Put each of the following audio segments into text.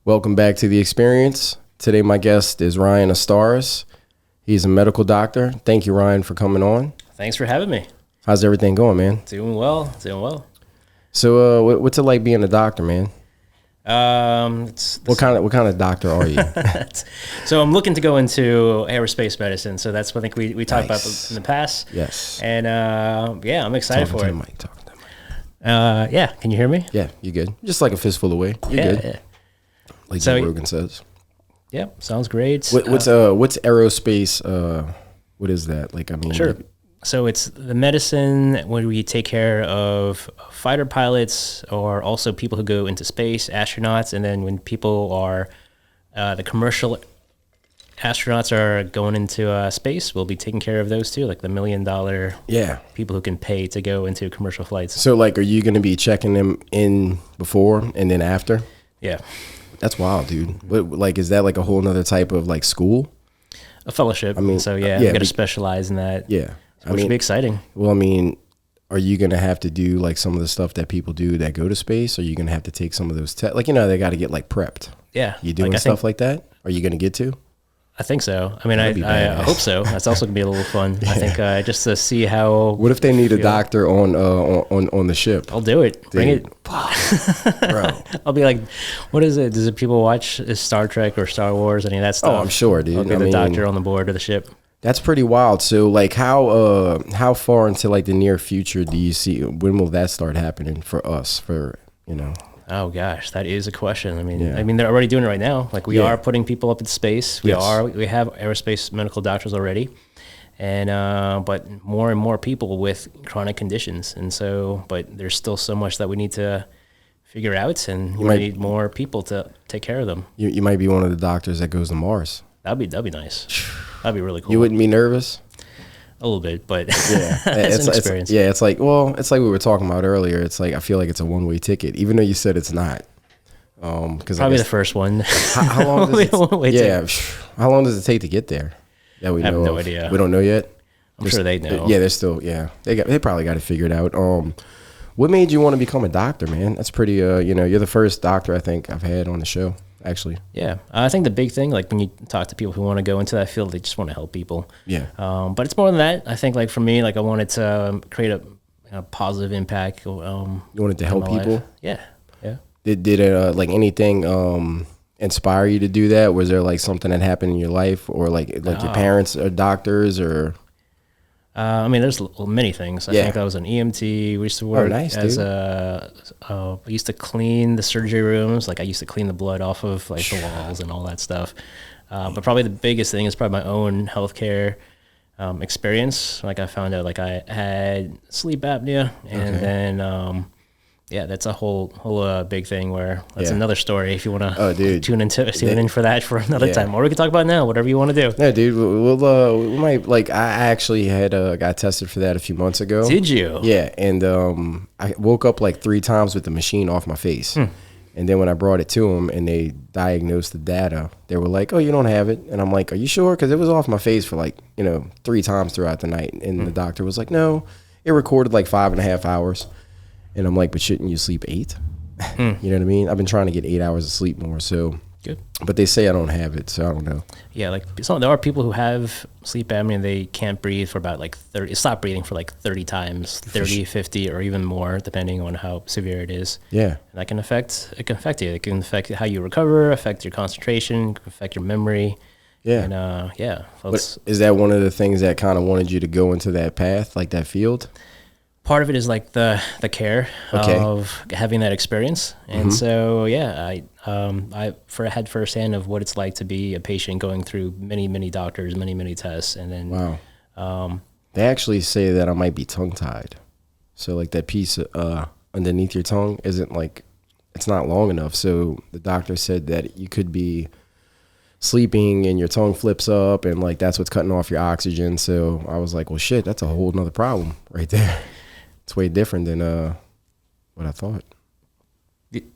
Welcome back to The Experience. Today my guest is Ryan Estaris. He's a medical doctor. Thank you, Ryan, for coming on. Thanks for having me. How's everything going, man? Doing well. So what's it like being a doctor, man? What kind of doctor are you? So I'm looking to go into aerospace medicine. So that's what I think we talked about in the past. Yes. And yeah, I'm excited for it. Talking to the mic. Yeah, can you hear me? Yeah, you good. Just like a fistful away. You're good. Yeah. Like So- Joe Rogan says. Yeah, sounds great. What's aerospace? What is that? Like, I mean, Sure. So it's the medicine when we take care of fighter pilots or also people who go into space, astronauts, and then when people are the commercial astronauts are going into space, we'll be taking care of those too, like the $1 million people who can pay to go into commercial flights. So, like, are you going to be checking them in before and then after? Yeah. That's wild, dude. Like, is that like a whole nother type of like school? A fellowship. I mean, so yeah, I'm going to specialize in that. Yeah. Which should be exciting. Well, I mean, are you going to have to do like some of the stuff that people do that go to space? Or are you going to have to take some of those tests? Like, they got to get like prepped. Yeah. You doing stuff like that? Are you going to get to? I think so. I mean, I hope so. That's also going to be a little fun. Yeah. I think just to see how. What if they need a doctor on the ship? I'll do it. Dude. Bring it. Bro. I'll be like, what is it? Does it people watch Star Trek or Star Wars, any of that stuff? Oh, I'm sure, dude. I'll be the doctor on the board of the ship. That's pretty wild. So, like, how far into like the near future do you see? When will that start happening for us? Oh gosh, that is a question. I mean, they're already doing it right now. Like we are putting people up in space. We have aerospace medical doctors already, and but more and more people with chronic conditions. And so, but there's still so much that we need to figure out, and we need more people to take care of them. You might be one of the doctors that goes to Mars. That'd be nice. That'd be really cool. You wouldn't be nervous? A little bit, but yeah, it's an experience. It's like we were talking about earlier. It's like I feel like it's a one-way ticket, even though you said it's not. Probably the first one. How long does how long does it take to get there? Yeah, I have no idea. We don't know yet. I'm sure they know. They're still they probably got it figured out. What made you want to become a doctor, man? That's pretty. You're the first doctor I think I've had on the show. Actually, yeah, I think the big thing, like when you talk to people who want to go into that field, they just want to help people. Yeah. But it's more than that. I think, like for me, like I wanted to create a positive impact. You wanted to help people. Life. Yeah. Did it like anything inspire you to do that? Was there like something that happened in your life, or like your parents are doctors, or? I mean, there's many things. I think I was an EMT. We used to work as I used to clean the surgery rooms. Like I used to clean the blood off of like the walls and all that stuff. But probably the biggest thing is probably my own healthcare experience. Like I found out like I had sleep apnea, and then that's a whole big thing where that's another story if you want to tune in for that for another time, or we can talk about it now, whatever you want to do. No, dude, we might I actually had got tested for that a few months ago. Did you? Yeah, and I woke up like 3 times with the machine off my face. And then when I brought it to them and they diagnosed the data, they were like, "Oh, you don't have it." And I'm like, "Are you sure?" Because it was off my face for like 3 times throughout the night. And the doctor was like, "No, it recorded like 5.5 hours." And I'm like, "But shouldn't you sleep 8?" You know what I mean? I've been trying to get 8 hours of sleep more. So good. But they say I don't have it, so I don't know. Yeah, like there are people who have sleep apnea and they can't breathe for about like 30, stop breathing for like 30 times, 30, 50, or even more, depending on how severe it is. Yeah. And that can affect you. It can affect how you recover, affect your concentration, affect your memory. Yeah. And but is that one of the things that kind of wanted you to go into that path, like that field? Part of it is like the care of having that experience. And so, I had firsthand of what it's like to be a patient going through many doctors, many tests. And then, wow. They actually say that I might be tongue tied. So like that piece underneath your tongue isn't like, it's not long enough. So the doctor said that you could be sleeping and your tongue flips up and like, that's what's cutting off your oxygen. So I was like, well, shit, that's a whole nother problem right there. It's way different than what I thought.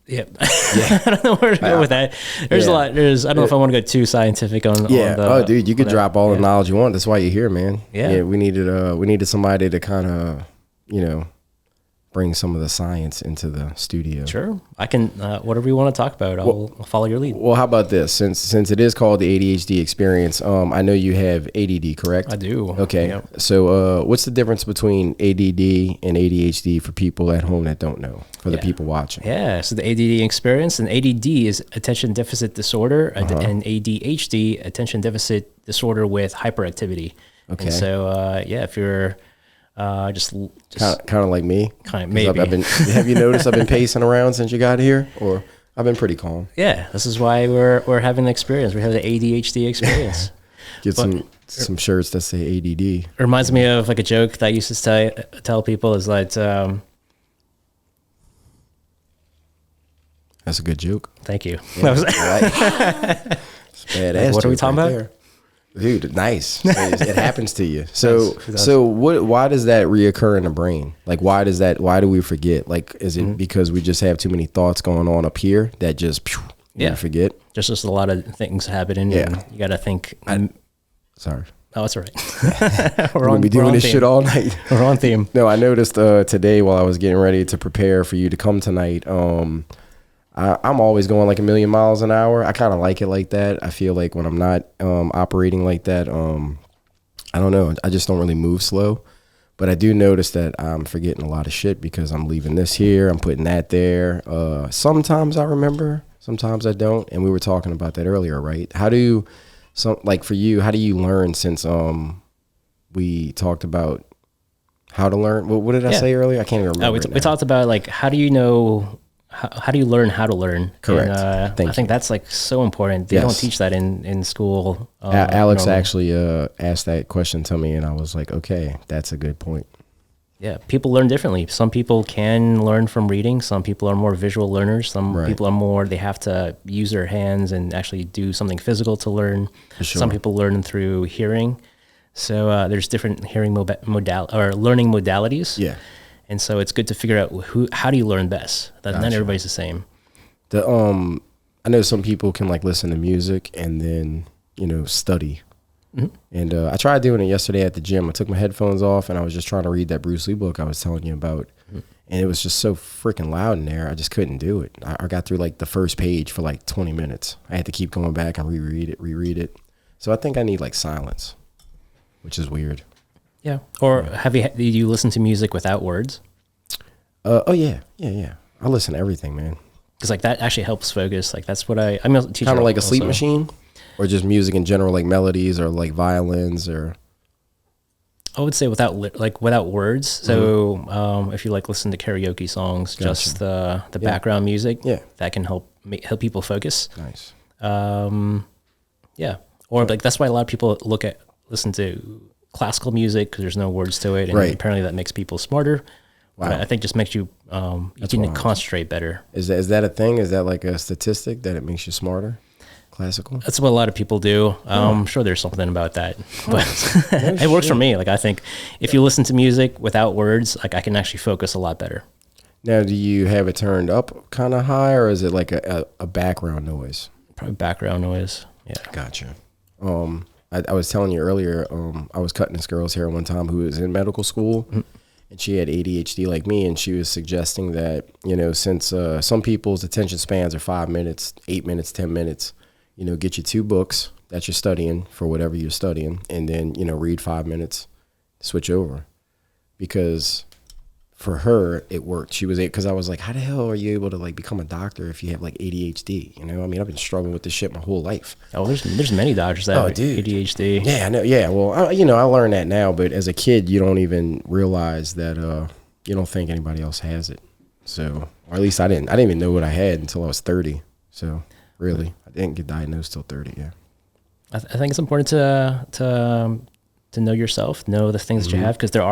Yeah. I don't know where to go with that. There's a lot. I don't know if I want to go too scientific on oh, dude, you could drop all the knowledge you want. That's why you're here, man. Yeah. We needed somebody to kind of, bring some of the science into the studio. Sure, I can. Whatever you want to talk about, I'll follow your lead. Well, how about this? Since it is called the ADHD experience, I know you have ADD, correct? I do. Okay. Yep. So, what's the difference between ADD and ADHD for people at home that don't know? For the people watching. Yeah. So the ADD experience, and ADD is attention deficit disorder, and ADHD, attention deficit disorder with hyperactivity. Okay. And so, if you're just kind of like me. Kind of, maybe. Have you noticed I've been pacing around since you got here, or I've been pretty calm? Yeah, this is why we're having the experience. We have the ADHD experience. Get some shirts that say ADD. It reminds me of like a joke that I used to tell people is like. That's a good joke. Thank you. Yeah, it's badass. What are we talking about? There. Dude, nice. It happens to you. So why does that reoccur in the brain? Like, why do we forget? Like, is it because we just have too many thoughts going on up here that just, we forget? Just a lot of things happening. Yeah. And you got to think. Sorry. Oh, it's all right. We're going to be doing this shit all night. We're on theme. No, I noticed today while I was getting ready to prepare for you to come tonight, I'm always going like 1,000,000 miles an hour. I kind of like it like that. I feel like when I'm not operating like that, I don't know. I just don't really move slow. But I do notice that I'm forgetting a lot of shit because I'm leaving this here. I'm putting that there. Sometimes I remember. Sometimes I don't. And we were talking about that earlier, right? For you, how do you learn since we talked about how to learn? What did I say earlier? I can't even remember. We talked about like, how do you know... How do you learn how to learn? Correct. And, I think that's like so important. They don't teach that in school. Alex actually asked that question to me, and I was like, okay, that's a good point. Yeah, people learn differently. Some people can learn from reading. Some people are more visual learners. Some people are more, they have to use their hands and actually do something physical to learn. Sure. Some people learn through hearing. So there's different hearing learning modalities. Yeah. And so it's good to figure out how do you learn best. Not everybody's the same. I know some people can like listen to music and then study. Mm-hmm. And I tried doing it yesterday at the gym. I took my headphones off and I was just trying to read that Bruce Lee book I was telling you about. Mm-hmm. And it was just so freaking loud in there. I just couldn't do it. I got through like the first page for like 20 minutes. I had to keep going back and reread it. So I think I need like silence, which is weird. Yeah. Or did you listen to music without words? Oh yeah. I listen to everything, man. Because like that actually helps focus. Like that's what I'm a teacher. Kind of like a sleep machine, or just music in general, like melodies or like violins or. I would say without words. So if you like listen to karaoke songs, just the background music, that can help people focus. Nice. Yeah. Or like that's why a lot of people listen to classical music because there's no words to it, and apparently that makes people smarter. Wow. But I think just makes you can concentrate better. Is that a thing? Is that like a statistic that it makes you smarter? Classical? That's what a lot of people do. I'm sure there's something about that, but it works for me. Like I think if you listen to music without words, like I can actually focus a lot better. Now, do you have it turned up kind of high, or is it like a background noise? Probably background noise. Yeah. Gotcha. I was telling you earlier, I was cutting this girl's hair one time who was in medical school, and she had ADHD like me, and she was suggesting that, since some people's attention spans are 5 minutes, 8 minutes, 10 minutes, get you 2 books that you're studying for whatever you're studying, and then, read 5 minutes, switch over. Because for her, it worked. She was, because I was like, how the hell are you able to like become a doctor if you have like ADHD? I've been struggling with this shit my whole life. Oh, there's many doctors that have ADHD. Yeah, I know. Yeah, well, I learned that now, but as a kid, you don't even realize that you don't think anybody else has it. So, or at least I didn't even know what I had until I was 30. So, really, I didn't get diagnosed till 30. Yeah. I think it's important to know yourself, know the things that you have, because there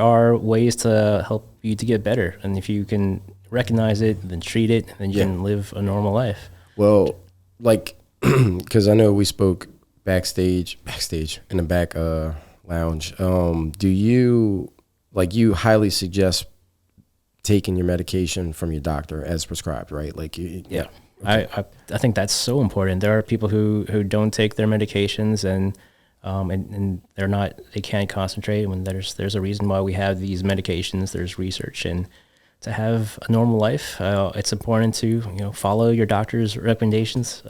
are ways to help you to get better. And if you can recognize it, then treat it, then you can live a normal life. Well, like, because I know we spoke backstage in the back lounge. Do you highly suggest taking your medication from your doctor as prescribed, right? Like, yeah. Okay. I think that's so important. There are people who don't take their medications and they can't concentrate when there's a reason why we have these medications. There's research, and to have a normal life. It's important to follow your doctor's recommendations.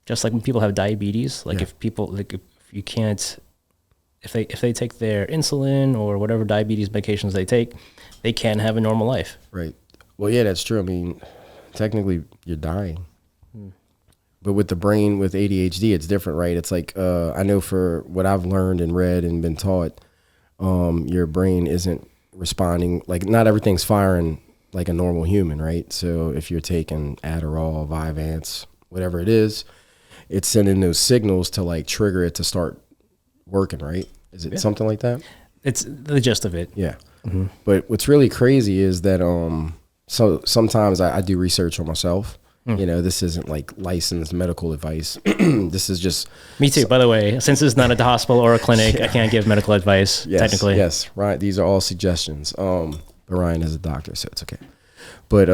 Just like when people have diabetes, like if you can't, if they take their insulin or whatever diabetes medications they take, they can have a normal life. Right. Well, yeah, that's true. I mean, technically you're dying. But with the brain, with ADHD, it's different, right? It's like, I know for what I've learned and read and been taught, your brain isn't responding, like not everything's firing like a normal human, right? So if you're taking Adderall, Vyvanse, whatever it is, it's sending those signals to like trigger it to start working, right? Is it something like that? It's the gist of it. Yeah. Mm-hmm. But what's really crazy is that so sometimes I do research on myself. This isn't like licensed medical advice. This is just... Me too, by the way. Since it's not at the hospital or a clinic, I can't give medical advice, technically. Yes, right. These are all suggestions. But Ryan is a doctor, so it's okay. But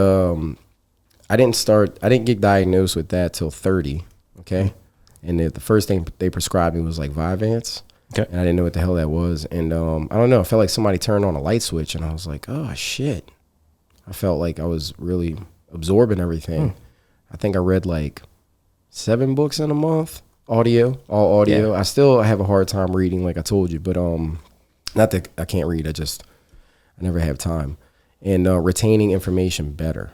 I didn't get diagnosed with that till 30, okay? And the first thing they prescribed me was like Vyvanse. Okay. And I didn't know what the hell that was. And I don't know, I felt like somebody turned on a light switch, and I was like, oh, shit. I felt like I was really absorbing everything. I think I read like 7 books in a month, all audio. Yeah. I still have a hard time reading, like I told you, but not that I can't read. I never have time. And retaining information better.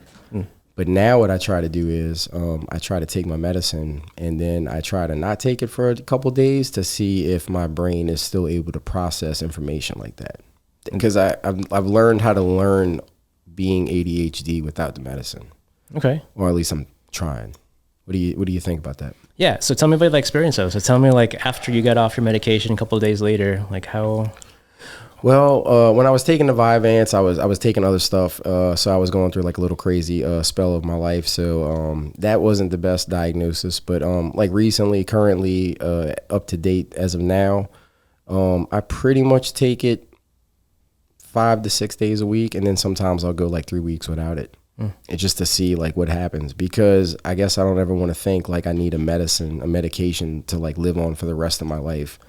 But now what I try to do is I try to take my medicine, and then I try to not take it for a couple of days to see if my brain is still able to process information like that. Because I've learned how to learn being ADHD without the medicine. Okay. Or at least I'm trying. What do you think about that? Yeah. So tell me about the experience though. So tell me, like, after you got off your medication a couple of days later, like how... Well, when I was taking the Vyvanse, I was taking other stuff. So I was going through like a little crazy spell of my life. So that wasn't the best diagnosis. But like recently, currently, up to date as of now, I pretty much take it 5 to 6 days a week. And then sometimes I'll go like 3 weeks without it. It's just to see like what happens, because I guess I don't ever want to think like I need a medication to like live on for the rest of my life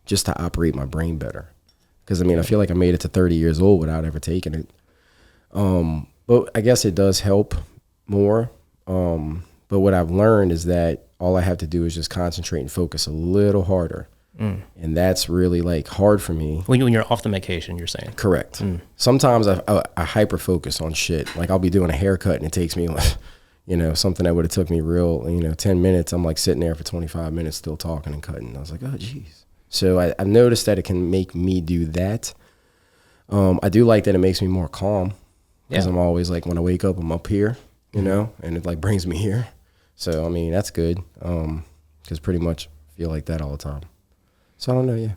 just to operate my brain better. Because I mean, I feel like I made it to 30 years old without ever taking it. But I guess it does help more. But what I've learned is that all I have to do is just concentrate and focus a little harder. And that's really like hard for me. When you're off the medication, you're saying? Correct. Sometimes I hyper focus on shit. Like I'll be doing a haircut and it takes me like, something that would have took me 10 minutes. I'm like sitting there for 25 minutes still talking and cutting. I was like, oh, geez. So I've noticed that it can make me do that. I do like that it makes me more calm, because I'm always like, when I wake up, I'm up here, and it like brings me here. So, I mean, that's good, because pretty much feel like that all the time. So I don't know, yeah.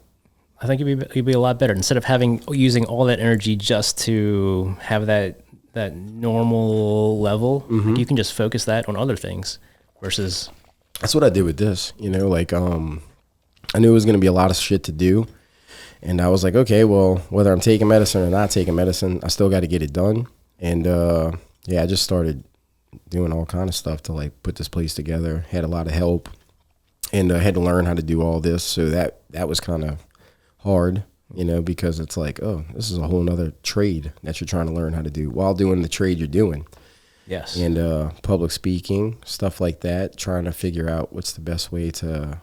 I think you'd be a lot better instead of using all that energy just to have that normal level. You can just focus that on other things versus. That's what I did with this, like, I knew it was going to be a lot of shit to do. And I was like, okay, well, whether I'm taking medicine or not taking medicine, I still got to get it done. And I just started doing all kind of stuff to like put this place together. Had a lot of help, and had to learn how to do all this. So that was kind of hard, because it's like, oh, this is a whole nother trade that you're trying to learn how to do while doing the trade you're doing. Yes. And public speaking, stuff like that, trying to figure out what's the best way to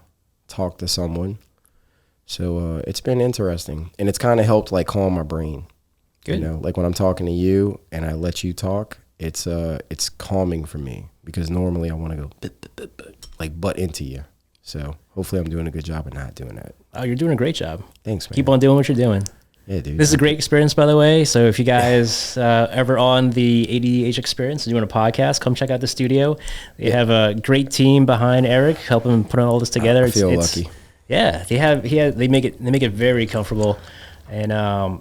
talk to someone. So it's been interesting, and it's kind of helped like calm my brain. Good. Like when I'm talking to you and I let you talk, it's calming for me, because normally I want to go like butt into you. So hopefully I'm doing a good job of not doing that. Oh, you're doing a great job. Thanks, man. Keep on doing what you're doing. Yeah, dude. This is a great experience, by the way. So if you guys ever on the ADH experience doing a podcast, come check out the studio. They have a great team behind Eric, helping him put all this together. I feel lucky. Yeah, they make it very comfortable, and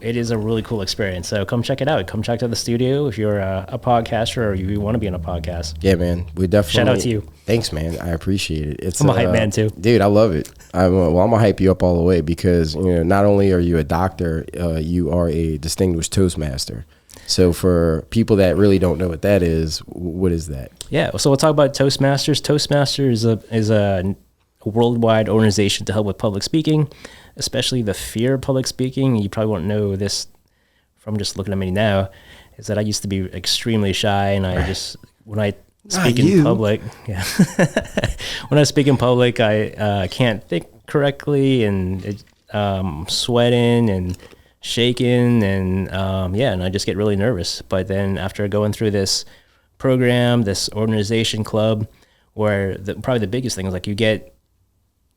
it is a really cool experience. So come check it out. Come check out the studio if you're a podcaster or you want to be on a podcast. Yeah, man. We definitely shout out to you. Thanks, man. I appreciate it. I'm a hype man too, dude. I love it. I'm gonna hype you up all the way, because not only are you a doctor, you are a distinguished Toastmaster. So for people that really don't know what that is, what is that? Yeah. So we'll talk about Toastmasters. Toastmasters is a worldwide organization to help with public speaking, especially the fear of public speaking. You probably won't know this from just looking at me now. is that I used to be extremely shy, and I just when I speak in public, when I speak in public, I can't think correctly, and sweating and shaking, and and I just get really nervous. But then after going through this program, this organization club, where probably the biggest thing is like you get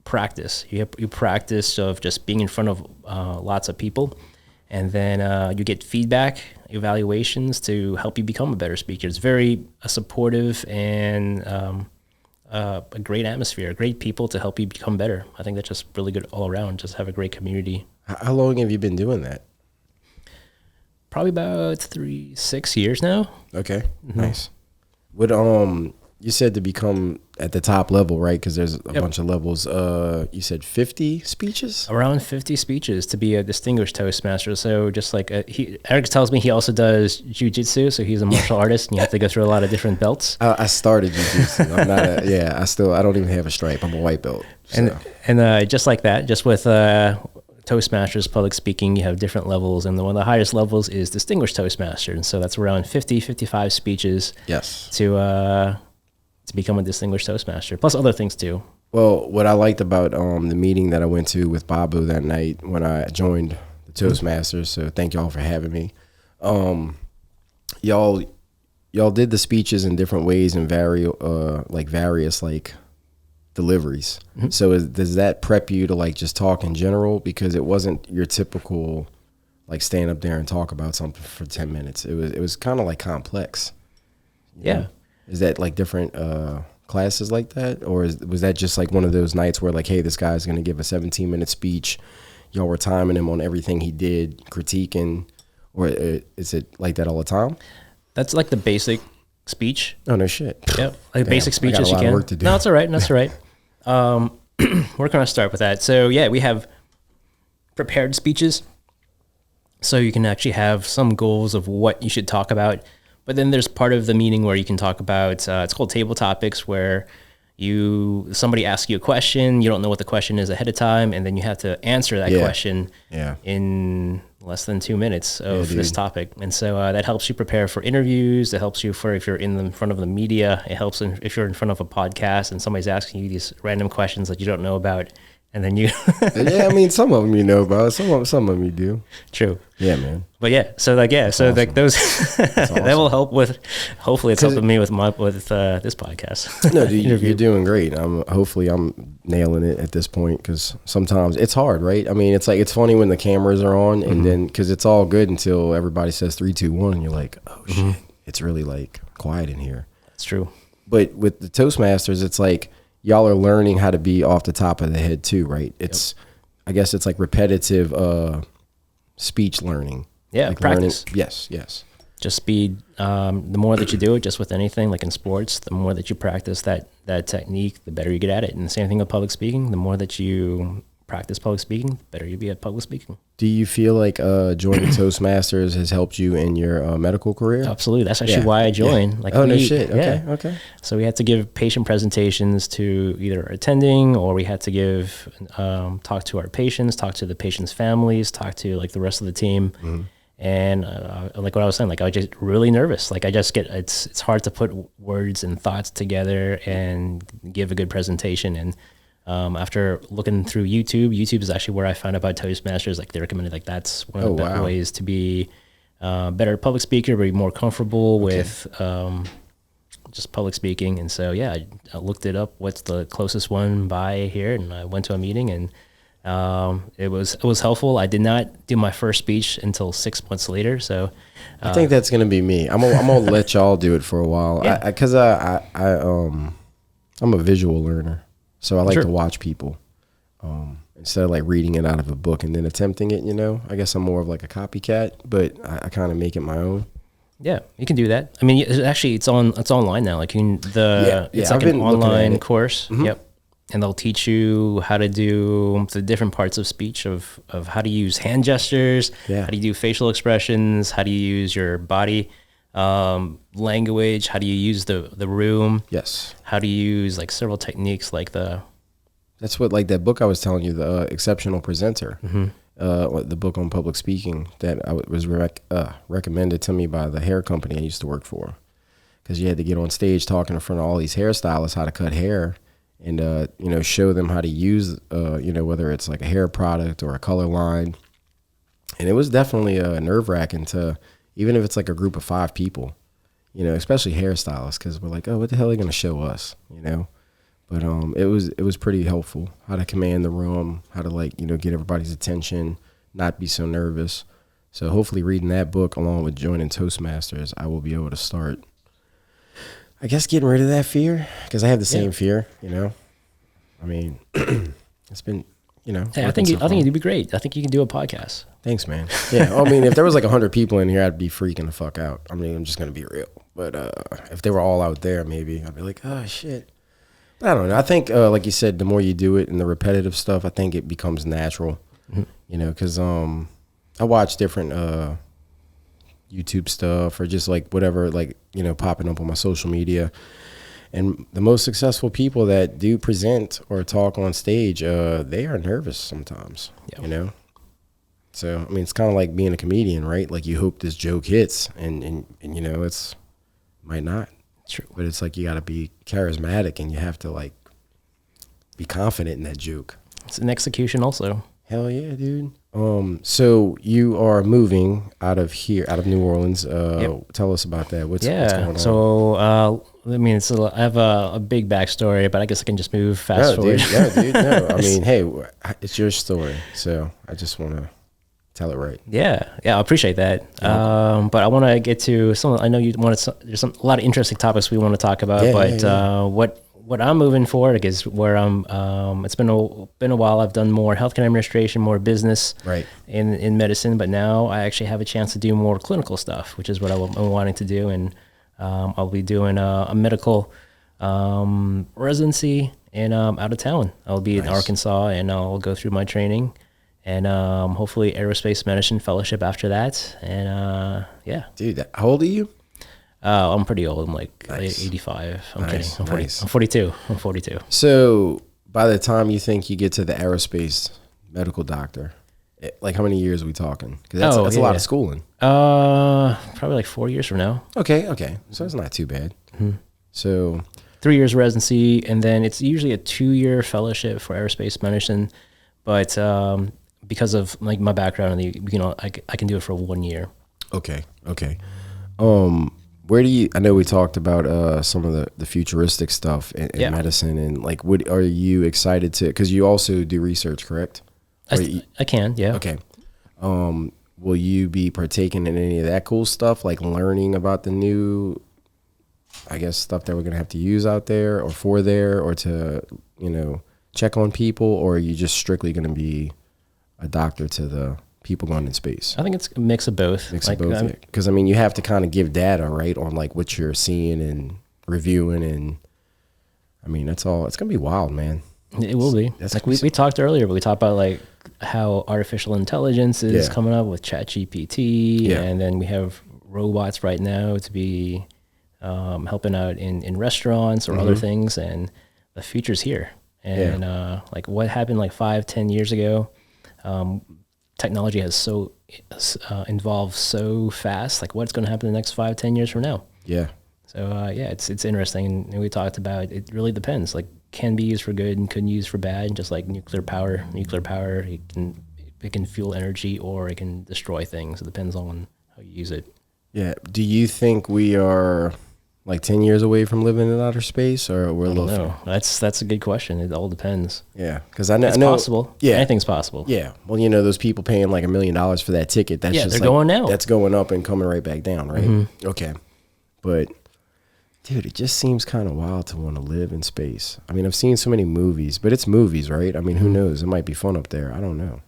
practice. You practice of just being in front of lots of people, and then you get feedback, evaluations to help you become a better speaker. It's very supportive and a great atmosphere, great people to help you become better. I think that's just really good all around. Just have a great community. How long have you been doing that? Probably about 6 years now. Okay, nice. What you said to become at the top level, right? Because there's a bunch of levels. You said 50 speeches? Around 50 speeches to be a distinguished Toastmaster. So just like Eric tells me he also does jiu-jitsu, so he's a martial artist, and you have to go through a lot of different belts. I started jiu-jitsu. I'm not I don't even have a stripe. I'm a white belt. So. And just like that, just with Toastmasters, public speaking, you have different levels, and one of the highest levels is distinguished Toastmaster, and so that's around 55 speeches. Yes. To become a distinguished Toastmaster, plus other things too. Well, what I liked about the meeting that I went to with Babu that night when I joined the Toastmasters, so thank y'all for having me. Y'all did the speeches in different ways and various deliveries. Mm-hmm. So does that prep you to like just talk in general? Because it wasn't your typical like stand up there and talk about something for 10 minutes. It was kind of like complex. Yeah. Know? Is that like different classes like that? Or was that just like one of those nights where like, hey, this guy's going to give a 17-minute speech. Y'all were timing him on everything he did, critiquing, or is it like that all the time? That's like the basic speech. Oh, no shit. Yep. Like basic speech as you can. Work to do. No, it's all right. That's all right. We're going to start with that. So yeah, we have prepared speeches. So you can actually have some goals of what you should talk about. But then there's part of the meeting where you can talk about, it's called table topics, where somebody asks you a question, you don't know what the question is ahead of time, and then you have to answer that question in less than 2 minutes of this topic. And so that helps you prepare for interviews. It helps you for if you're in front of the media. It helps if you're in front of a podcast and somebody's asking you these random questions that you don't know about. And then you... Yeah, I mean, some of them you know about. Some of them you do. True. Yeah, man. But yeah, so like, yeah, so awesome. Like those... Awesome. That will help with... Hopefully it's helping me with this podcast. No, dude, you're doing great. Hopefully I'm nailing it at this point, because sometimes it's hard, right? I mean, it's like, it's funny when the cameras are on, and then, because it's all good until everybody says 3, 2, 1, and you're like, oh shit, it's really like quiet in here. That's true. But with the Toastmasters, it's like, y'all are learning how to be off the top of the head too, right? It's, I guess it's like repetitive speech learning. Yeah, like practice. Learning. Yes. Just speed. The more that you do it, just with anything, like in sports, the more that you practice that technique, the better you get at it. And the same thing with public speaking. The more that you practice public speaking, the better you be at public speaking. Do you feel like joining Toastmasters has helped you in your medical career? Absolutely. That's actually why I joined. Yeah. Like, no shit. Okay. So we had to give patient presentations to either attending, or we had to give talk to our patients, talk to the patients' families, talk to like the rest of the team. Mm-hmm. And like what I was saying, like I was just really nervous. Like I just it's hard to put words and thoughts together and give a good presentation. And after looking through YouTube is actually where I found out about Toastmasters. Like they recommended, like that's one of the better ways to be better public speaker, be more comfortable with just public speaking. And so, yeah, I looked it up, what's the closest one by here, and I went to a meeting, and it was helpful. I did not do my first speech until 6 months later. So I think that's going to be me. I'm gonna let y'all do it for a while. Yeah. Cause I'm a visual learner. So I like to watch people instead of like reading it out of a book and then attempting it, I guess I'm more of like a copycat, but I kind of make it my own. Yeah, you can do that. I mean, it's online now. Like it's like an online course. Mm-hmm. Yep. And they'll teach you how to do the different parts of speech of how to use hand gestures, how do you do facial expressions, how do you use your body language, how do you use the room, how do you use like several techniques, like that's what, like that book I was telling you, the Exceptional Presenter. the book on public speaking that was recommended to me by the hair company I used to work for, because you had to get on stage talking in front of all these hairstylists how to cut hair, and show them how to use whether it's like a hair product or a color line. And it was definitely nerve-wracking to, even if it's like a group of 5 people, especially hairstylists, because we're like, oh, what the hell are they going to show us, But it was pretty helpful, how to command the room, how to get everybody's attention, not be so nervous. So hopefully reading that book along with joining Toastmasters, I will be able to start, I guess, getting rid of that fear, because I have the same fear, I mean, it's been, Hey, I think you'd be great. I think you can do a podcast. Thanks, man. Yeah, I mean, if there was like 100 people in here, I'd be freaking the fuck out. I mean, I'm just going to be real. But if they were all out there, maybe I'd be like, oh, shit. But I don't know. I think, like you said, the more you do it and the repetitive stuff, I think it becomes natural, because I watch different YouTube stuff or just like whatever, popping up on my social media. And the most successful people that do present or talk on stage, they are nervous sometimes, So, I mean, it's kind of like being a comedian, right? Like, you hope this joke hits, and it's might not. True. But it's like you got to be charismatic, and you have to, be confident in that joke. It's an execution also. Hell yeah, dude. So you are moving out of New Orleans. Yep. Tell us about that. What's going on? So, I mean, I have a big backstory, but I guess I can just move fast forward. Dude, no. I mean, hey, it's your story, so I just want to tell it right. Yeah, I appreciate that. But I want to get to some. I know you want there's a lot of interesting topics we want to talk about. What I'm moving forward is where I'm. It's been a while. I've done more healthcare administration, more business, right, in medicine. But now I actually have a chance to do more clinical stuff, which is what I'm wanting to do. And I'll be doing a medical residency in out of town. I'll be in Arkansas, and I'll go through my training, and hopefully Aerospace medicine fellowship after that. And dude, how old are you? I'm pretty old. I'm like 85. I'm kidding. I'm 42. I'm 42. So by the time you think you get to the aerospace medical doctor, how many years are we talking? Because that's a lot of schooling. Probably like 4 years from now. Okay. So it's not too bad. Mm-hmm. So 3 years residency, and then it's usually a 2-year fellowship for aerospace medicine. But because of my background, I can do it for 1 year. Okay. Where do you? I know we talked about some of the futuristic stuff in medicine, and what are you excited to? Because you also do research, correct? I can, yeah. Okay. Will you be partaking in any of that cool stuff, like learning about the new, I guess, stuff that we're gonna have to use out there, or for there, or to check on people, or are you just strictly gonna be a doctor to the people going in space? I think it's a mix of both. Because I mean, you have to kind of give data, right, on what you're seeing and reviewing, and I mean, that's all. It's gonna be wild, man. It will be. We talked earlier, but we talked about how artificial intelligence is coming up with ChatGPT, and then we have robots right now to be helping out in restaurants or other things, and the future's here. And what happened 5-10 years ago. Technology has evolved so fast. What's going to happen in the next 5-10 years from now? Yeah. So it's interesting, and we talked about it. Really depends. Can be used for good and can be used for bad. Just like nuclear power, it can fuel energy or it can destroy things. It depends on how you use it. Yeah. Do you think we are 10 years away from living in outer space, or we're a little? No, that's a good question. It all depends. Yeah, because I know it's possible. Yeah, anything's possible. Yeah. Well, those people paying $1 million for that ticket. That's just they're going now. That's going up and coming right back down, right? Mm-hmm. Okay, but dude, it just seems kind of wild to want to live in space. I mean, I've seen so many movies, but it's movies, right? I mean, who knows? It might be fun up there. I don't know.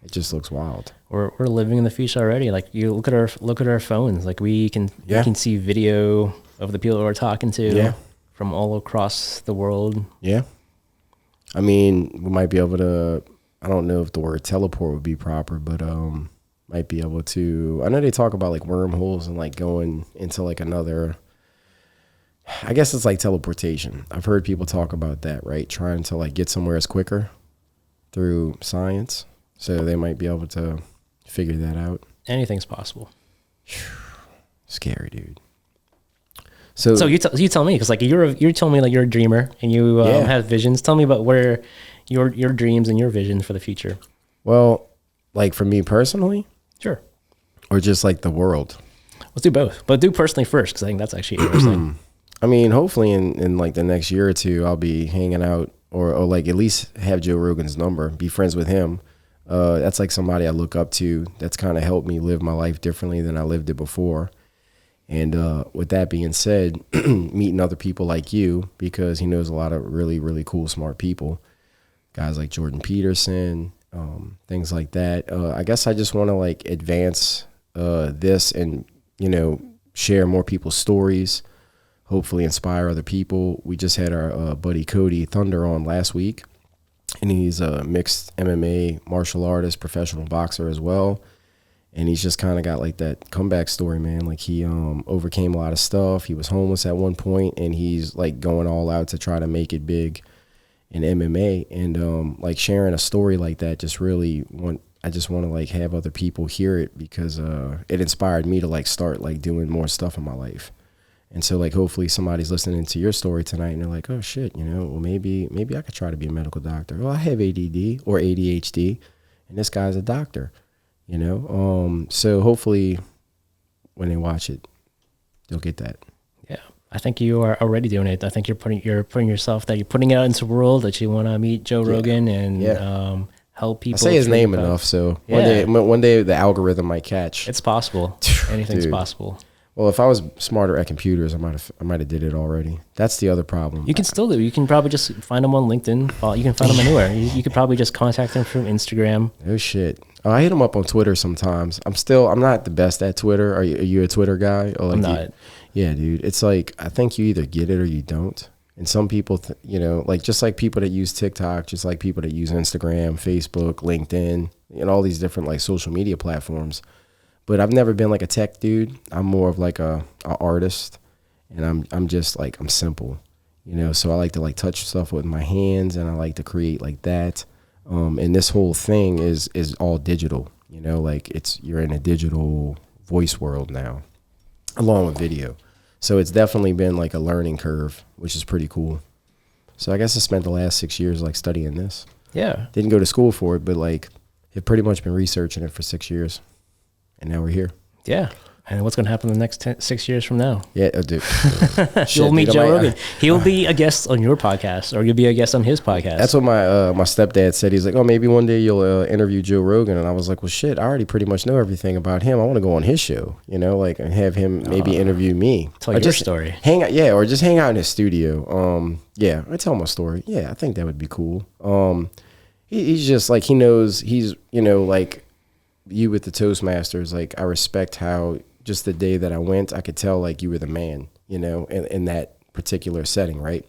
It just looks wild. We're living in the future already. You look at our phones. We can see video of the people we're talking to from all across the world. Yeah. I mean, we might be able to, I don't know if the word teleport would be proper, but might be able to, I know they talk about wormholes and going into another, I guess it's teleportation. I've heard people talk about that, right? Trying to get somewhere as quicker through science. So they might be able to figure that out. Anything's possible. Scary, dude. So you tell me, because like you're telling me like you're a dreamer and you have visions. Tell me about where your dreams and your vision for the future. Well, like for me personally, sure, or just like the world. Let's do both, but do personally first, because I think that's actually interesting. I mean, hopefully in like the next year or two, I'll be hanging out or like at least have Joe Rogan's number, be friends with him. That's like somebody I look up to. That's kind of helped me live my life differently than I lived it before. And with that being said, meeting other people like you, because he knows a lot of really, really cool, smart people, guys like Jordan Peterson, things like that. I guess I just want to like advance this and, you know, share more people's stories, hopefully inspire other people. We just had our buddy Cody Thunder on last week, and he's a mixed MMA martial artist, professional boxer as well. And he's just kind of got like that comeback story, man. Like he overcame a lot of stuff. He was homeless at one point, and he's like going all out to try to make it big in MMA. And like sharing a story like that, I just want to like have other people hear it, because it inspired me to like start like doing more stuff in my life. And so like hopefully somebody's listening to your story tonight and they're like, oh shit, you know, well maybe I could try to be a medical doctor. Oh, I have ADD or ADHD, and this guy's a doctor. You know, so hopefully when they watch it, they'll get that. Yeah, I think you are already doing it. I think you're putting yourself, that you're putting out into the world, that you want to meet Joe Rogan and help people. I say his name enough, so one day the algorithm might catch. It's possible. Anything's possible. Well, if I was smarter at computers, I might have did it already. That's the other problem. You can still do. You can probably just find them on LinkedIn. You can find them anywhere. You could probably just contact them from Instagram. Oh shit! Oh, I hit them up on Twitter sometimes. I'm not the best at Twitter. Are you a Twitter guy? Or like I'm not. Yeah, dude. It's like I think you either get it or you don't. And some people, you know, like just like people that use TikTok, just like people that use Instagram, Facebook, LinkedIn, and all these different like social media platforms. But I've never been like a tech dude. I'm more of like a artist, and I'm just like, I'm simple, you know. So I like to like touch stuff with my hands, and I like to create like that. And this whole thing is all digital, you know, like you're in a digital voice world now, along with video. So it's definitely been like a learning curve, which is pretty cool. So I guess I spent the last 6 years like studying this. Yeah. Didn't go to school for it, but like have pretty much been researching it for 6 years. And now we're here. Yeah. And what's going to happen in the next 6 years from now? Yeah, dude. You'll meet Joe Rogan. He'll be a guest on your podcast, or you'll be a guest on his podcast. That's what my stepdad said. He's like, oh, maybe one day you'll interview Joe Rogan. And I was like, well, shit, I already pretty much know everything about him. I want to go on his show, you know, like, and have him maybe interview me. Tell your story. Hang out, yeah, or just hang out in his studio. Yeah, I tell my story. Yeah, I think that would be cool. He's just like, he knows, he's, you know, like you with the Toastmasters, like I respect how just the day that I went, I could tell like you were the man, you know, in that particular setting, right?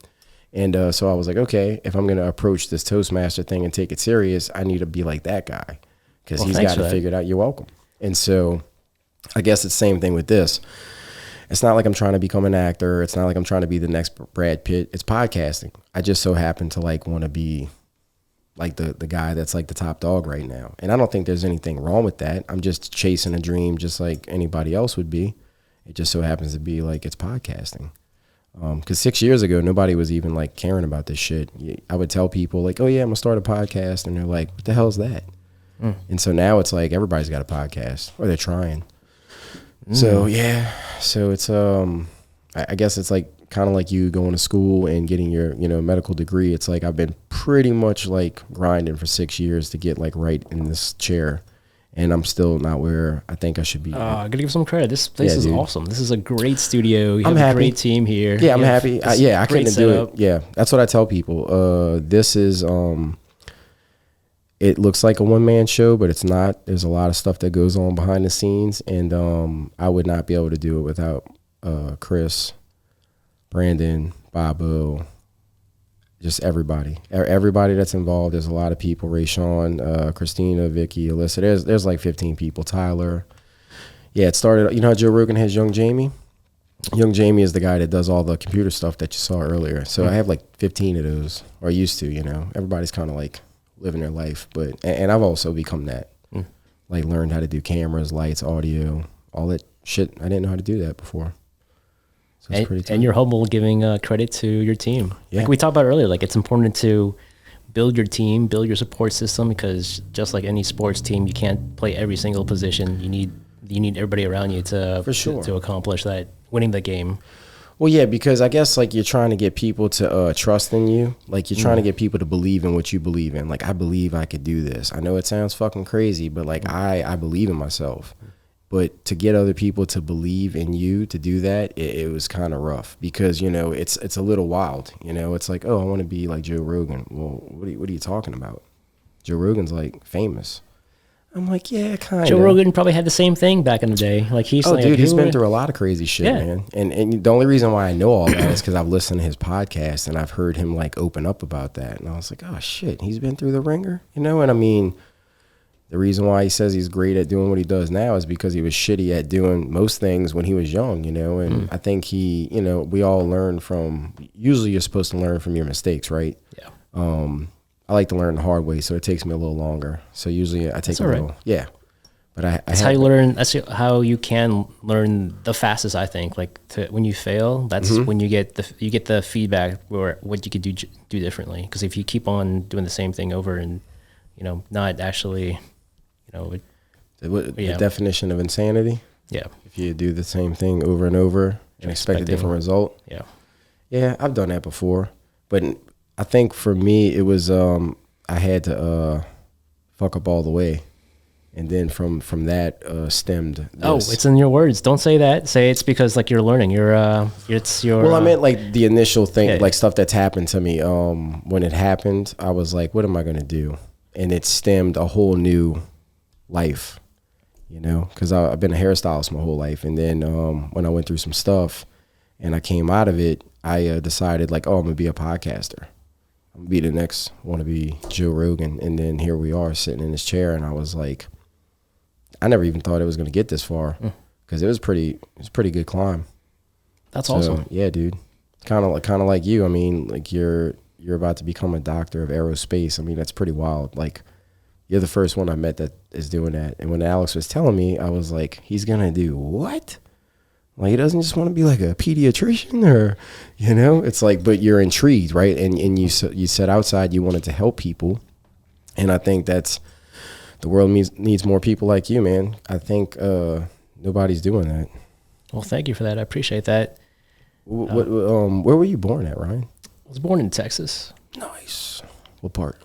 And so I was like, okay, if I'm going to approach this Toastmaster thing and take it serious, I need to be like that guy, because he's got it figured out. You're welcome. And so I guess it's the same thing with this. It's not like I'm trying to become an actor. It's not like I'm trying to be the next Brad Pitt. It's podcasting. I just so happen to like want to be like the guy that's like the top dog right now. And I don't think there's anything wrong with that. I'm just chasing a dream just like anybody else would be. It just so happens to be like it's podcasting. Because 6 years ago, nobody was even like caring about this shit. I would tell people like, oh yeah, I'm gonna start a podcast. And they're like, what the hell is that? And so now it's like everybody's got a podcast, or they're trying. So yeah, so it's I guess it's like kind of like you going to school and getting your, you know, medical degree. It's like I've been pretty much like grinding for 6 years to get like right in this chair, and I'm still not where I think I should be. I gotta give some credit. This place is awesome. This is a great studio. You have a great team here. Yeah, I'm happy. I couldn't do it. Yeah, that's what I tell people. This is it looks like a one-man show, but it's not. There's a lot of stuff that goes on behind the scenes, and I would not be able to do it without Chris, Brandon, Bobo, just everybody that's involved. There's a lot of people. Rayshawn, Christina, Vicky, Alyssa. There's like 15 people. Tyler. Yeah, it started. You know how Joe Rogan has Young Jamie? Young Jamie is the guy that does all the computer stuff that you saw earlier. So I have like 15 of those, or I used to. You know, everybody's kind of like living their life. But and I've also become that. Like learned how to do cameras, lights, audio, all that shit. I didn't know how to do that before. So it's pretty tough. And you're humble giving credit to your team. Yeah. Like we talked about earlier, like it's important to build your team, build your support system, because just like any sports team, you can't play every single position. You need everybody around you to For sure. to accomplish that, winning the game. Well, yeah, because I guess like you're trying to get people to trust in you. Like you're trying to get people to believe in what you believe in. Like I believe I could do this. I know it sounds fucking crazy, but like I believe in myself. But to get other people to believe in you to do that, it was kind of rough because, you know, it's a little wild. You know, it's like, oh, I want to be like Joe Rogan. Well, what are you talking about? Joe Rogan's like famous. I'm like, yeah, kind of. Joe Rogan probably had the same thing back in the day. Like he's like, dude, he's been through a lot of crazy shit, man. And the only reason why I know all that is because I've listened to his podcast and I've heard him like open up about that. And I was like, oh shit, he's been through the ringer, you know? And I mean, the reason why he says he's great at doing what he does now is because he was shitty at doing most things when he was young, you know? And I think you know, we all learn from, usually you're supposed to learn from your mistakes, right? Yeah. I like to learn the hard way, so it takes me a little longer. So usually I take That's a little, right. Yeah. But that's how you learn. That's how you can learn the fastest, I think. Like when you fail, that's when you get the feedback or what you could do differently. Because if you keep on doing the same thing over and, you know, not actually, you know, the definition of insanity. Yeah. If you do the same thing over and over and expect a different result. Yeah. Yeah, I've done that before. But I think for me, it was I had to fuck up all the way. And then from that stemmed this. Oh, it's in your words. Don't say that. Say it's because like you're learning. It's your. Well, I meant like the initial thing, like stuff that's happened to me. When it happened, I was like, "What am I gonna do?" And it stemmed a whole new life, you know, because I've been a hairstylist my whole life. And then when I went through some stuff, and I came out of it, I decided like, "Oh, I'm gonna be a podcaster. I'm gonna be the next. Want to be Joe Rogan." And then here we are sitting in this chair, and I was like. I never even thought it was going to get this far because it was a pretty good climb. That's awesome. Yeah, dude. Kind of like you. I mean, like you're about to become a doctor of aerospace. I mean, that's pretty wild. Like you're the first one I met that is doing that. And when Alex was telling me, I was like, he's going to do what? Like he doesn't just want to be like a pediatrician or, you know, it's like, but you're intrigued, right? And you said outside you wanted to help people. And I think the world needs more people like you, man. I think nobody's doing that. Well, thank you for that. I appreciate that. Where were you born at, Ryan? I was born in Texas. Nice. What part?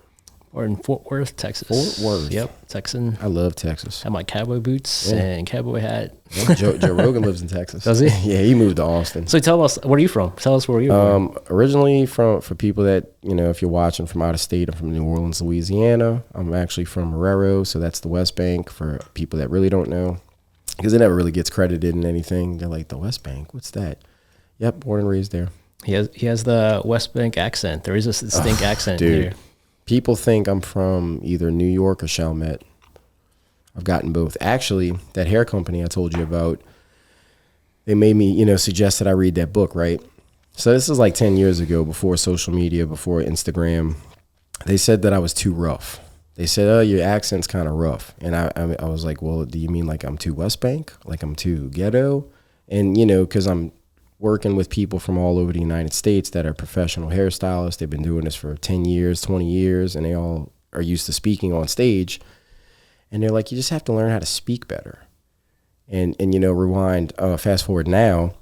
Born in Fort Worth, Texas. Fort Worth. Yep, Texan. I love Texas. Had my cowboy boots and cowboy hat. Yeah, Joe Rogan lives in Texas. Does he? Yeah, he moved to Austin. So tell us, where are you from? Tell us where you from. Originally for people that, you know, if you're watching from out of state, I'm from New Orleans, Louisiana. I'm actually from Marrero, so that's the West Bank for people that really don't know. Because it never really gets credited in anything. They're like, the West Bank, what's that? Yep, born and raised there. He has the West Bank accent. There is a distinct accent here. People think I'm from either New York or Chalmette. I've gotten both. Actually, that hair company I told you about, they made me, you know, suggest that I read that book, right? So this is like 10 years ago, before social media, before Instagram. They said that I was too rough. They said, oh, your accent's kind of rough. And I was like, well, do you mean like I'm too West Bank? Like I'm too ghetto? And, you know, because I'm working with people from all over the United States that are professional hairstylists. They've been doing this for 10 years, 20 years, and they all are used to speaking on stage. And they're like, you just have to learn how to speak better. And you know, rewind, fast forward now,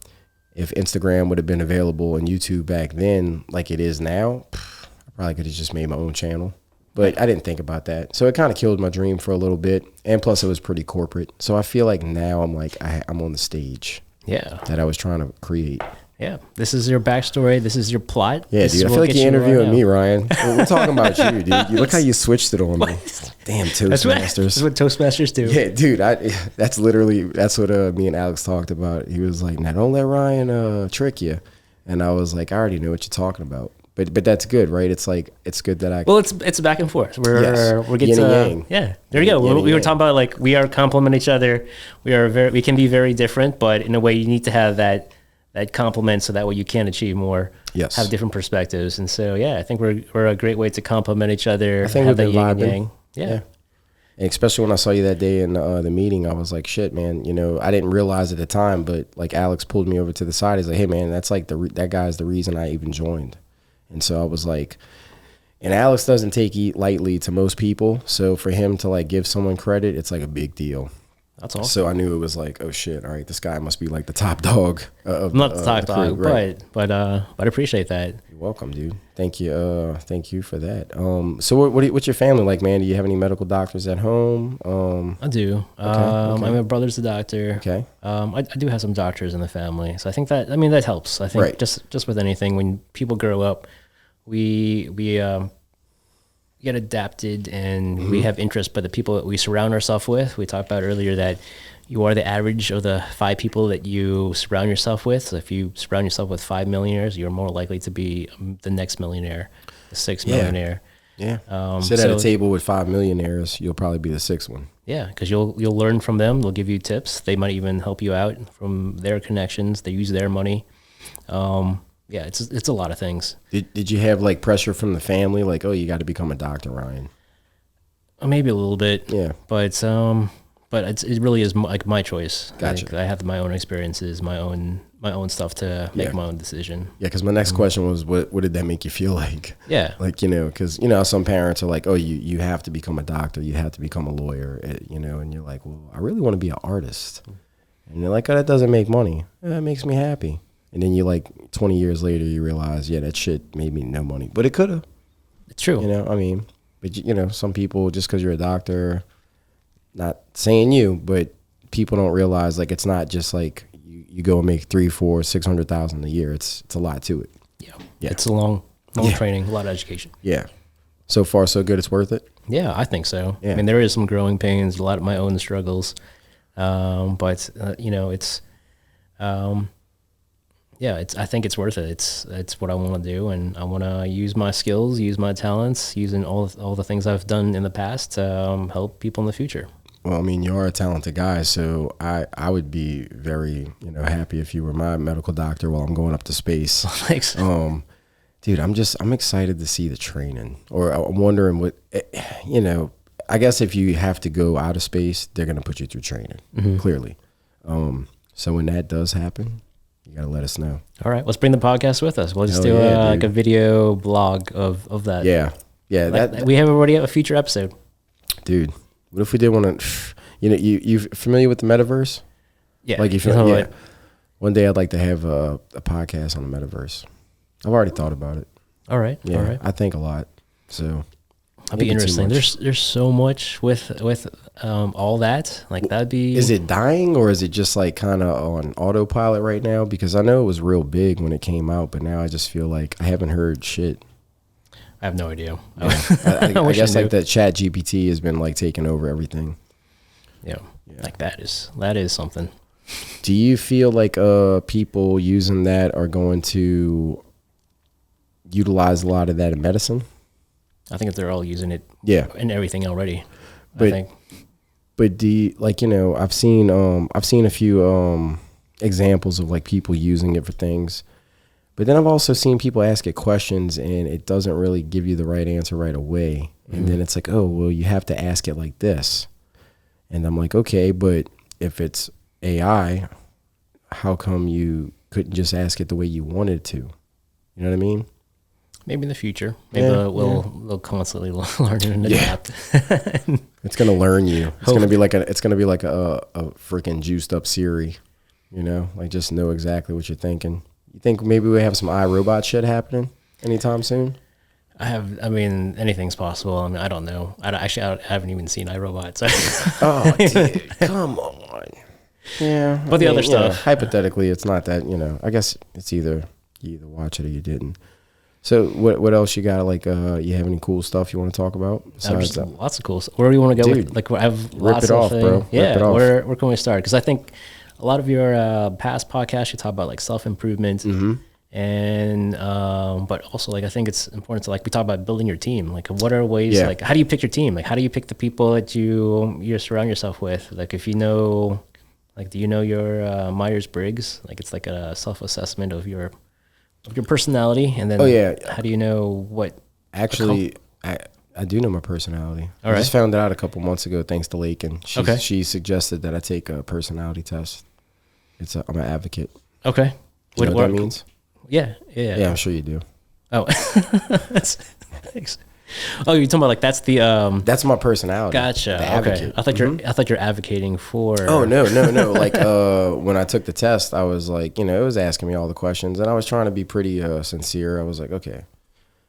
if Instagram would have been available and YouTube back then like it is now, I probably could have just made my own channel. But I didn't think about that. So it kind of killed my dream for a little bit. And plus it was pretty corporate. So I feel like now I'm like, I'm on the stage. Yeah. That I was trying to create. Yeah. This is your backstory. This is your plot. Yeah, dude. I feel like you're interviewing me, Ryan. We're talking about you, dude. Look how you switched it on me. Damn Toastmasters. That's what Toastmasters do. Yeah, dude. That's what me and Alex talked about. He was like, now don't let Ryan trick you. And I was like, I already know what you're talking about. But that's good, right? It's like, it's good that I... Well, it's back and forth. We're getting yin and yang. Yeah, there you go. We were talking about like we are complement each other. We can be very different, but in a way you need to have that that complement, so that way you can achieve more. Yes. Have different perspectives, and so I think we're a great way to complement each other. I think have we've been that yin and vibing. yang. Yeah. And especially when I saw you that day in the meeting, I was like, shit, man, I didn't realize at the time, but like Alex pulled me over to the side. He's like, hey, man, that's like that guy's the reason I even joined. And so I was like, and Alex doesn't take it lightly to most people. So for him to like give someone credit, it's like a big deal. That's awesome. So I knew it was like, oh shit, all right, this guy must be like the top dog. Not the top dog, right. but I appreciate that. You're welcome, dude. Thank you. Thank you for that. So what's your family like, man? Do you have any medical doctors at home? I do. Okay. My brother's a doctor. Okay. I do have some doctors in the family, so I think that helps. I think just with anything, when people grow up, we get adapted and we have interest by the people that we surround ourselves with. We talked about earlier that you are the average of the 5 people that you surround yourself with. So if you surround yourself with 5 millionaires, you're more likely to be the next millionaire, the 6th millionaire. Yeah. Sit at a table with 5 millionaires, you'll probably be the 6th one. Yeah, because you'll learn from them. They'll give you tips. They might even help you out from their connections. They use their money. Yeah, it's a lot of things. Did you have like pressure from the family, like, oh, you got to become a doctor, Ryan? Maybe a little bit. Yeah, but it really is like my choice. Gotcha. I have my own experiences, my own stuff to make my own decision. Yeah, because my next question was, what did that make you feel like? Yeah, like because some parents are like, oh, you have to become a doctor, you have to become a lawyer, and you're like, well, I really want to be an artist, and you're like, oh, that doesn't make money. That makes me happy. And then you like 20 years later, you realize, yeah, that shit made me no money, but it could have. It's true. But some people, just because you're a doctor, not saying you, but people don't realize like it's not just like you go and make 300,000, 400,000, 600,000 a year. It's a lot to it. Yeah. It's a long training, a lot of education. Yeah. So far, so good. It's worth it. Yeah, I think so. Yeah. I mean, there is some growing pains, a lot of my own struggles, but it's. I think it's worth it. It's what I want to do, and I want to use my skills, use my talents, using all the things I've done in the past to help people in the future. Well, I mean, you are a talented guy, so I would be very happy if you were my medical doctor while I'm going up to space. Thanks. Dude, I'm excited to see the training, or I'm wondering what I guess if you have to go out of space, they're gonna put you through training, clearly. So when that does happen, you gotta let us know. All right, let's bring the podcast with us. We'll just do like a video blog of that. Yeah. We have already a future episode. Dude, what if we did want to? You familiar with the metaverse? Yeah. Like one day I'd like to have a podcast on the metaverse. I've already thought about it. All right. Yeah. All right. I think a lot. So that'd be interesting. There's so much with all that. Like that'd be. Is it dying, or is it just like kind of on autopilot right now? Because I know it was real big when it came out, but now I just feel like I haven't heard shit. I have no idea. Yeah. I guess like that Chat GPT has been like taking over everything. Yeah. Like that is something. Do you feel like people using that are going to utilize a lot of that in medicine? I think that they're all using it in everything already. But, I think. But do you, I've seen a few examples of like people using it for things. But then I've also seen people ask it questions and it doesn't really give you the right answer right away. And then it's like, oh, well, you have to ask it like this. And I'm like, okay, but if it's AI, how come you couldn't just ask it the way you wanted to? You know what I mean? Maybe in the future. Maybe they'll constantly learn and adapt. It's gonna learn you. It's gonna be like a freaking juiced up Siri. Like just know exactly what you're thinking. You think maybe we have some iRobot shit happening anytime soon? I mean, anything's possible. I mean, I don't know. I haven't even seen iRobot. So. Oh, dude, come on. Yeah. But the other stuff. Hypothetically, it's not that, I guess it's either you either watch it or you didn't. So what else you got? Like, you have any cool stuff you want to talk about? Lots of cool stuff. Where do you want to go with? Like, I have lots of things. Bro. Yeah, where can we start? Because I think a lot of your past podcasts, you talk about like self-improvement. And but also like I think it's important to like we talk about building your team. Like what are ways like how do you pick your team? Like how do you pick the people that you surround yourself with? Like if Like, do you know your Myers-Briggs? Like, it's like a self-assessment of your personality, and then how do you know what? Actually, I do know my personality. All right. I just found it out a couple months ago thanks to Lakin. She suggested that I take a personality test. I'm an advocate. Okay. Do you know what that means? Yeah, I'm sure you do. Oh, thanks. Oh, you're talking about like that's that's my personality. Gotcha. The advocate. Okay. I thought you're advocating for. Oh no. Like when I took the test, I was like, it was asking me all the questions, and I was trying to be pretty sincere. I was like, okay,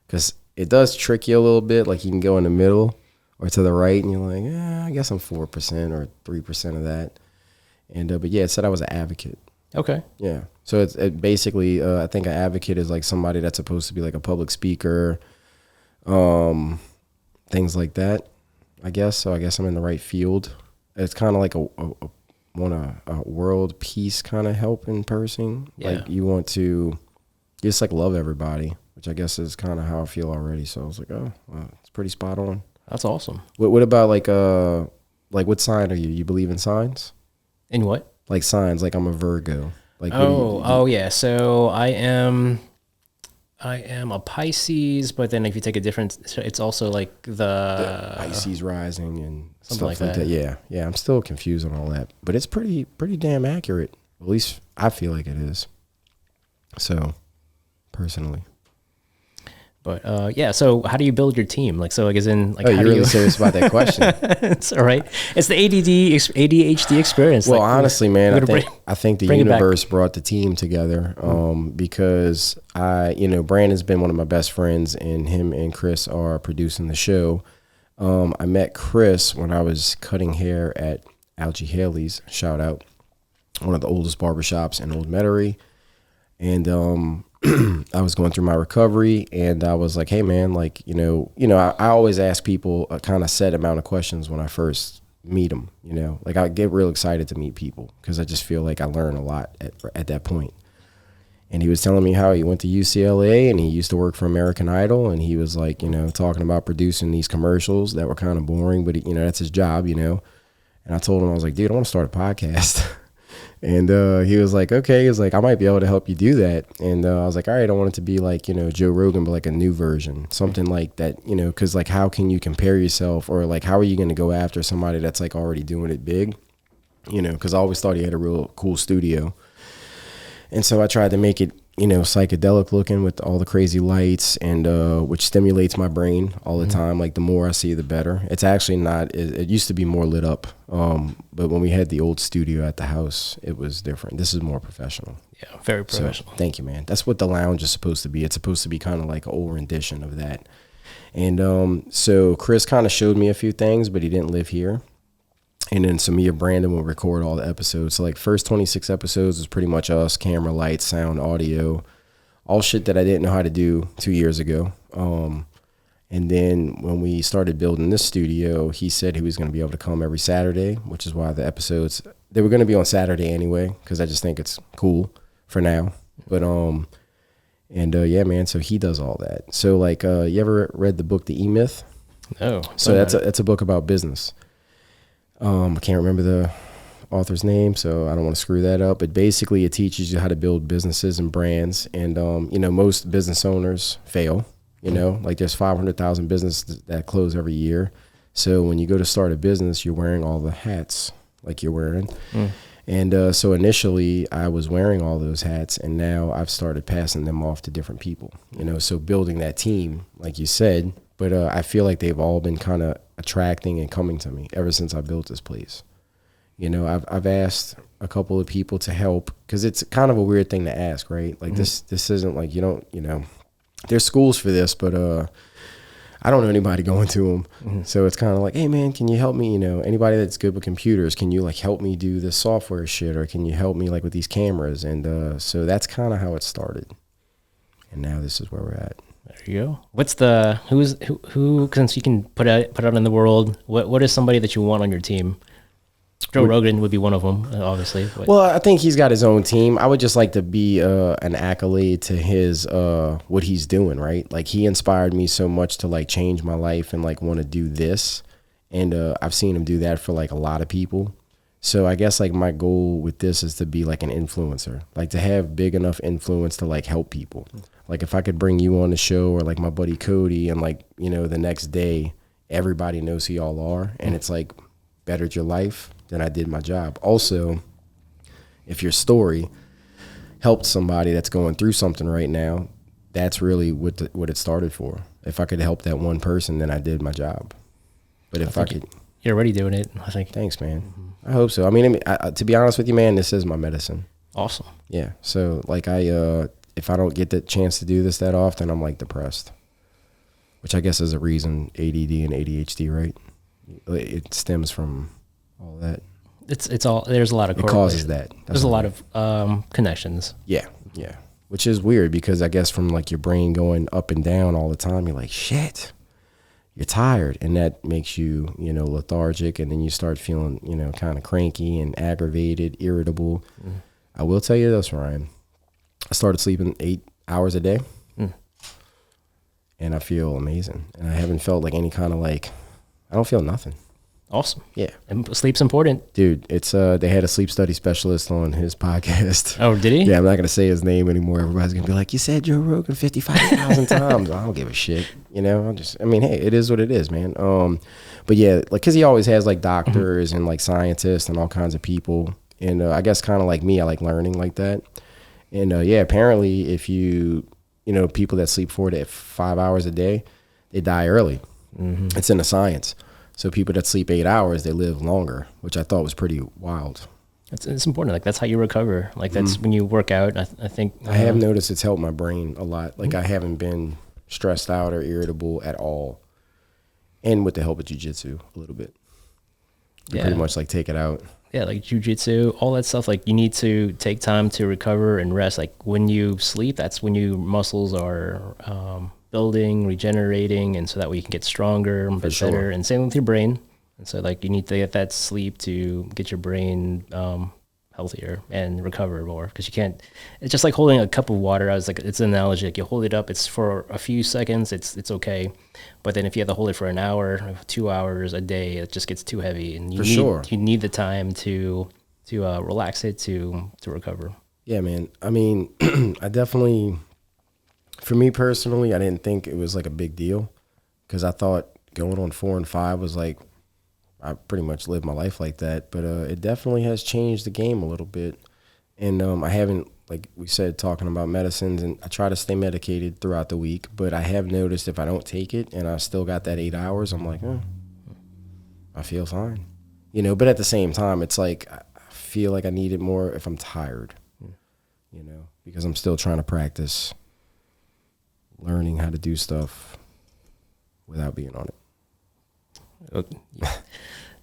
because it does trick you a little bit. Like you can go in the middle or to the right, and you're like, I guess I'm 4% or 3% of that. And but yeah, it said I was an advocate. Okay. Yeah. So it basically, I think an advocate is like somebody that's supposed to be like a public speaker. Things like that, I guess. So I guess I'm in the right field. It's kind of like a world peace kind of helping person. Yeah. Like you want to just like love everybody, which I guess is kind of how I feel already. So I was like, oh, well, it's pretty spot on. That's awesome. What about like what sign are you? You believe in signs? In what? Like signs, like I'm a Virgo. Like yeah. So I am a Pisces, but then if you take a different, it's also like the Pisces rising and something stuff like that. Yeah. I'm still confused on all that, but it's pretty damn accurate. At least I feel like it is. So, personally. But yeah, so how do you build your team? Like, so like, as in, like, how you're really serious about that question. It's all right. It's the ADHD experience. Well, like, honestly, man, I think the universe brought the team together because Brandon's been one of my best friends, and him and Chris are producing the show. I met Chris when I was cutting hair at Algie Haley's, shout out, one of the oldest barbershops in Old Metairie. And I was going through my recovery, and I was like, hey man, like, I always ask people a kind of set amount of questions when I first meet them, like I get real excited to meet people because I just feel like I learn a lot at that point. And he was telling me how he went to UCLA and he used to work for American Idol, and he was like, talking about producing these commercials that were kind of boring, but that's his job, And I told him, I was like, dude, I want to start a podcast. And he was like, okay. He was like, I might be able to help you do that. And I was like, all right, I want it to be like, Joe Rogan, but like a new version, something like that, because like, how can you compare yourself, or like, how are you going to go after somebody that's like already doing it big, because I always thought he had a real cool studio. And so I tried to make it, psychedelic looking with all the crazy lights, and which stimulates my brain all the time. Like the more I see, the better. It's actually not, it used to be more lit up. But when we had the old studio at the house, it was different. This is more professional. Yeah, very professional. So, thank you, man. That's what the lounge is supposed to be. It's supposed to be kind of like an old rendition of that. And so Chris kind of showed me a few things, but he didn't live here. And then me and Brandon will record all the episodes. So like first 26 episodes was pretty much us, camera, lights, sound, audio, all shit that I didn't know how to do 2 years ago. And then when we started building this studio, he said he was going to be able to come every Saturday, which is why the episodes, they were going to be on Saturday anyway, because I just think it's cool for now. But yeah, man, so he does all that. So like, you ever read the book The E-Myth? No. So that's a book about business. I can't remember the author's name, so I don't want to screw that up. But basically, it teaches you how to build businesses and brands. And most business owners fail. Like there's 500,000 businesses that close every year. So when you go to start a business, you're wearing all the hats like you're wearing. And so initially, I was wearing all those hats, and now I've started passing them off to different people. So building that team, like you said. But I feel like they've all been kind of attracting and coming to me ever since I built this place. I've asked a couple of people to help, because it's kind of a weird thing to ask, right? Like this isn't like, there's schools for this, but I don't know anybody going to them. So it's kind of like, hey man, can you help me? Anybody that's good with computers, can you like help me do this software shit? Or can you help me like with these cameras? And so that's kind of how it started. And now this is where we're at. There you go. What's who since you can put out in the world, what is somebody that you want on your team? Joe Rogan would be one of them, obviously. But. Well, I think he's got his own team. I would just like to be an accolade to his what he's doing, right? Like he inspired me so much to like change my life and like want to do this. And I've seen him do that for like a lot of people. So I guess like my goal with this is to be like an influencer, like to have big enough influence to like help people. Like if I could bring you on the show or like my buddy Cody and like, you know, the next day, everybody knows who y'all are and it's like bettered your life, then I did my job. Also, if your story helped somebody that's going through something right now, that's really what it started for. If I could help that one person, then I did my job. But if I could... You're already doing it, I think. Thanks, man. I hope so. I mean, to be honest with you, man, this is my medicine. Awesome. Yeah. So, like, if I don't get the chance to do this that often, I'm, like, depressed. Which I guess is a reason ADD and ADHD, right? It stems from all that. It's all... There's a lot of... It causes that. There's a lot of connections. Yeah. Yeah. Which is weird because I guess from, like, your brain going up and down all the time, you're like, shit. You're tired, and that makes you, you know, lethargic, and then you start feeling, you know, kind of cranky and aggravated, irritable. I will tell you this, Ryan. I started sleeping 8 hours a day, and I feel amazing. And I haven't felt like any kind of like, I don't feel nothing. Awesome. Yeah. And sleep's important. Dude, it's they had a sleep study specialist on his podcast. Oh, did he? Yeah, I'm not going to say his name anymore. Everybody's going to be like, you said Joe Rogan 55,000 times. I don't give a shit. You know, I mean, hey, it is what it is, man. But yeah, like, cause he always has like doctors and like scientists and all kinds of people. And I guess kind of like me, I like learning like that. And yeah, apparently if you know, people that sleep 4 to 5 hours a day, they die early. It's in the science. So people that sleep 8 hours, they live longer, which I thought was pretty wild. It's important. Like that's how you recover. Like that's when you work out. I think I have noticed it's helped my brain a lot. Like I haven't been stressed out or irritable at all. And with the help of jiu-jitsu a little bit. You pretty much like take it out. Yeah, like jiu-jitsu, all that stuff. Like you need to take time to recover and rest. Like when you sleep, that's when your muscles are building, regenerating, and so that way you can get stronger and better. And same with your brain. And so like you need to get that sleep to get your brain healthier and recover more, because you can't. It's just like holding a cup of water. I was like, it's an analogy. Like you hold it up, it's for a few seconds, it's okay, but then if you have to hold it for an hour, 2 hours a day, it just gets too heavy, and you need the time to relax it to recover. Yeah, man. I mean, I definitely. For me personally, I didn't think it was like a big deal, because I thought going on 4 and 5 was like, I pretty much lived my life like that. But it definitely has changed the game a little bit. And I haven't, like we said, talking about medicines, and I try to stay medicated throughout the week. But I have noticed if I don't take it and I still got that 8 hours, I'm like, I feel fine. You know, but at the same time, it's like I feel like I need it more if I'm tired, you know, because I'm still trying to practice learning how to do stuff without being on it.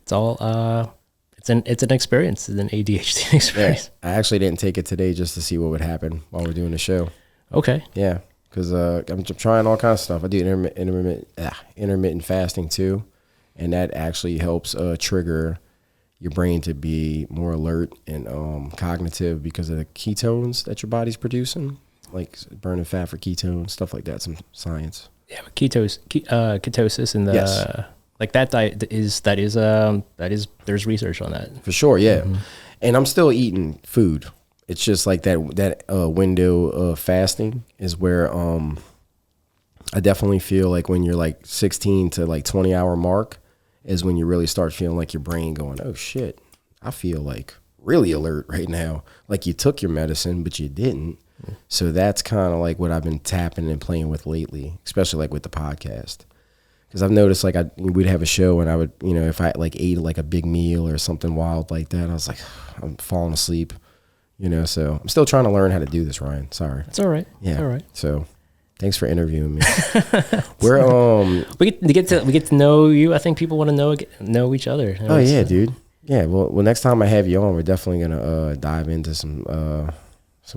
It's all it's an experience. It's an ADHD experience. Yeah, I actually didn't take it today just to see what would happen while we're doing the show. Okay. Yeah, because I'm trying all kinds of stuff. I do intermittent fasting too, and that actually helps trigger your brain to be more alert and cognitive because of the ketones that your body's producing. Like burning fat for ketones, stuff like that, some science. Yeah, but ketosis and the like that diet is there's research on that. For sure, yeah. And I'm still eating food. It's just like that window of fasting is where I definitely feel like when you're like 16 to like 20 hour mark is when you really start feeling like your brain going, oh shit, I feel like really alert right now. Like you took your medicine, but you didn't. So that's kind of like what I've been tapping and playing with lately, especially like with the podcast. Because I've noticed like we'd have a show and I would, you know, if I like ate like a big meal or something wild like that, I was like, I'm falling asleep, you know. So I'm still trying to learn how to do this, Ryan. Sorry. It's all right. Yeah. All right. So thanks for interviewing me. We're we get to know you. I think people want to know each other. Oh yeah, dude. Yeah. Well, next time I have you on, we're definitely gonna dive into some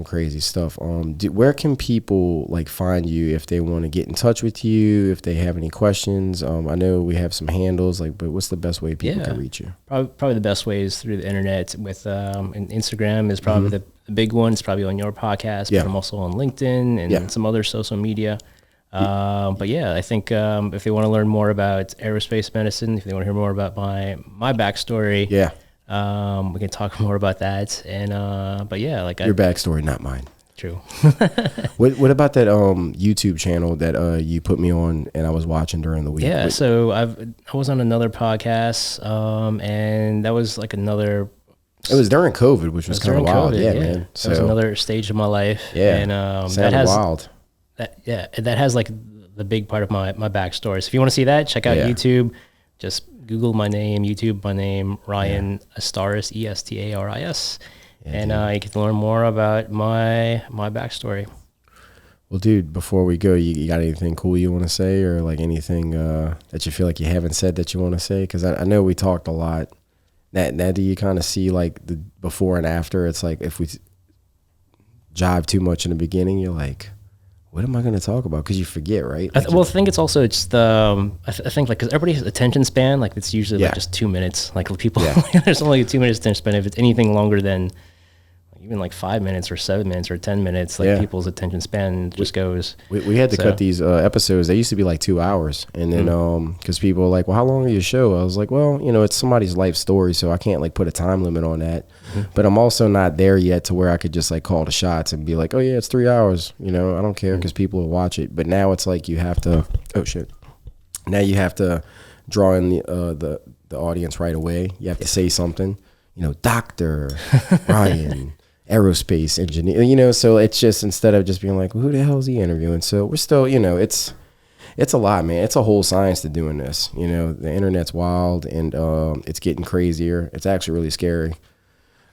crazy stuff. Where can people like find you if they want to get in touch with you, if they have any questions? I know we have some handles, like, but what's the best way people can reach you? Probably the best way is through the internet. With and Instagram is probably the big one. It's probably on your podcast, but I'm also on LinkedIn and some other social media. But yeah, I think if they want to learn more about aerospace medicine, if they want to hear more about my backstory, We can talk more about that. And but yeah, like your backstory, not mine. True. What about that YouTube channel that you put me on and I was watching during the week? Yeah, so I was on another podcast, and that was like another. It was during COVID, which was kind of wild. COVID, yeah, man. So it was another stage of my life. Yeah, and that has wild. That has like the big part of my backstory. So if you want to see that, check out YouTube. Just Google my name, YouTube my name, Ryan Estaris, Estaris. And you can learn more about my backstory. Well, dude, before we go, you got anything cool you want to say, or like anything that you feel like you haven't said that you want to say? Because I know we talked a lot. Now, do you kind of see like the before and after? It's like if we jive too much in the beginning, you're like, what am I going to talk about? Because you forget, right? Like I think it's also just the I think like because everybody's attention span, like it's usually like just 2 minutes. Like people, there's only a 2 minutes attention span. If it's anything longer than even like 5 minutes or 7 minutes or 10 minutes, like people's attention span just goes. We had to cut these episodes. They used to be like 2 hours. And then, because people were like, well, how long are your show? I was like, well, it's somebody's life story, so I can't like put a time limit on that. But I'm also not there yet to where I could just like call the shots and be like, oh yeah, it's 3 hours. I don't care because people will watch it. But now it's like you have to, now you have to draw in the audience right away. You have to say something, Dr. Ryan. Aerospace engineer, so it's just instead of just being like, well, who the hell is he interviewing? So we're still, it's a lot, man. It's a whole science to doing this. The internet's wild and it's getting crazier. It's actually really scary.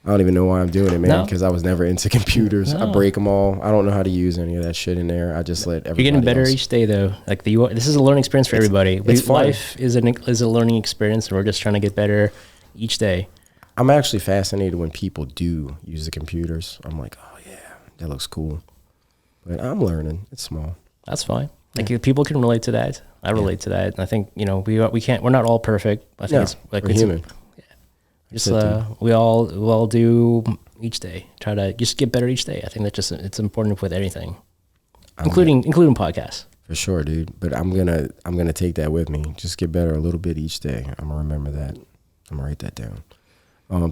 I don't even know why I'm doing it, man, because I was never into computers. I break them all. I don't know how to use any of that shit in there. I just let everybody. You're getting better each day, though. Like this is a learning experience for everybody. It's fun. Life is a learning experience, and we're just trying to get better each day. I'm actually fascinated when people do use the computers. I'm like, oh yeah, that looks cool. But I'm learning. It's small. That's fine. Like people can relate to that. I relate to that. And I think we can't. We're not all perfect. I think it's like we're human. Just we all do each day. Try to just get better each day. I think that it's important with anything, including podcasts. For sure, dude. But I'm gonna take that with me. Just get better a little bit each day. I'm gonna remember that. I'm gonna write that down.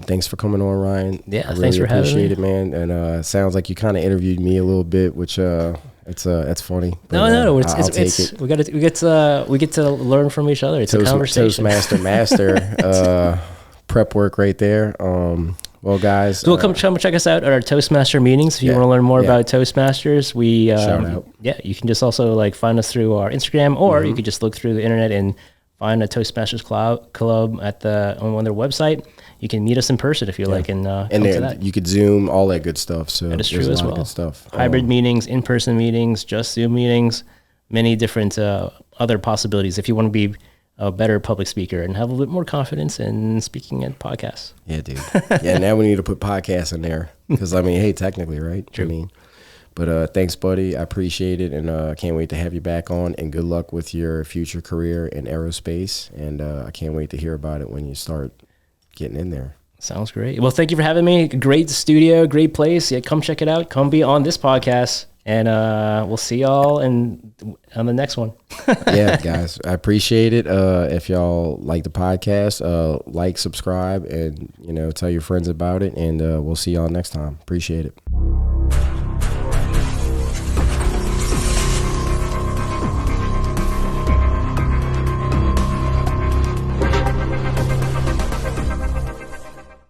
Thanks for coming on, Ryan. Yeah, I really thanks for having me. Appreciate it, man. And sounds like you kind of interviewed me a little bit, which it's funny. But, no, I'll take it. We get to learn from each other. It's a conversation. Toastmaster master prep work right there. Well, guys, so come check us out at our Toastmaster meetings if you want to learn more about Toastmasters. We shout out. Yeah, you can just also like find us through our Instagram, or you could just look through the internet and find a Toastmasters club on their website. You can meet us in person if you like, and come to that. You could Zoom, all that good stuff. So that is true as well. Good stuff. Hybrid meetings, in-person meetings, just Zoom meetings, many different other possibilities if you want to be a better public speaker and have a little bit more confidence in speaking at podcasts. Yeah, dude. Yeah, now we need to put podcasts in there because hey, technically, right? True. But thanks, buddy. I appreciate it, and I can't wait to have you back on. And good luck with your future career in aerospace. And I can't wait to hear about it when you start getting in there. Sounds great. Well, thank you for having me. Great studio, great place. Yeah, come check it out. Come be on this podcast, and we'll see y'all on the next one. Yeah, guys, I appreciate it. If y'all like the podcast, like, subscribe, and tell your friends about it. And we'll see y'all next time. Appreciate it.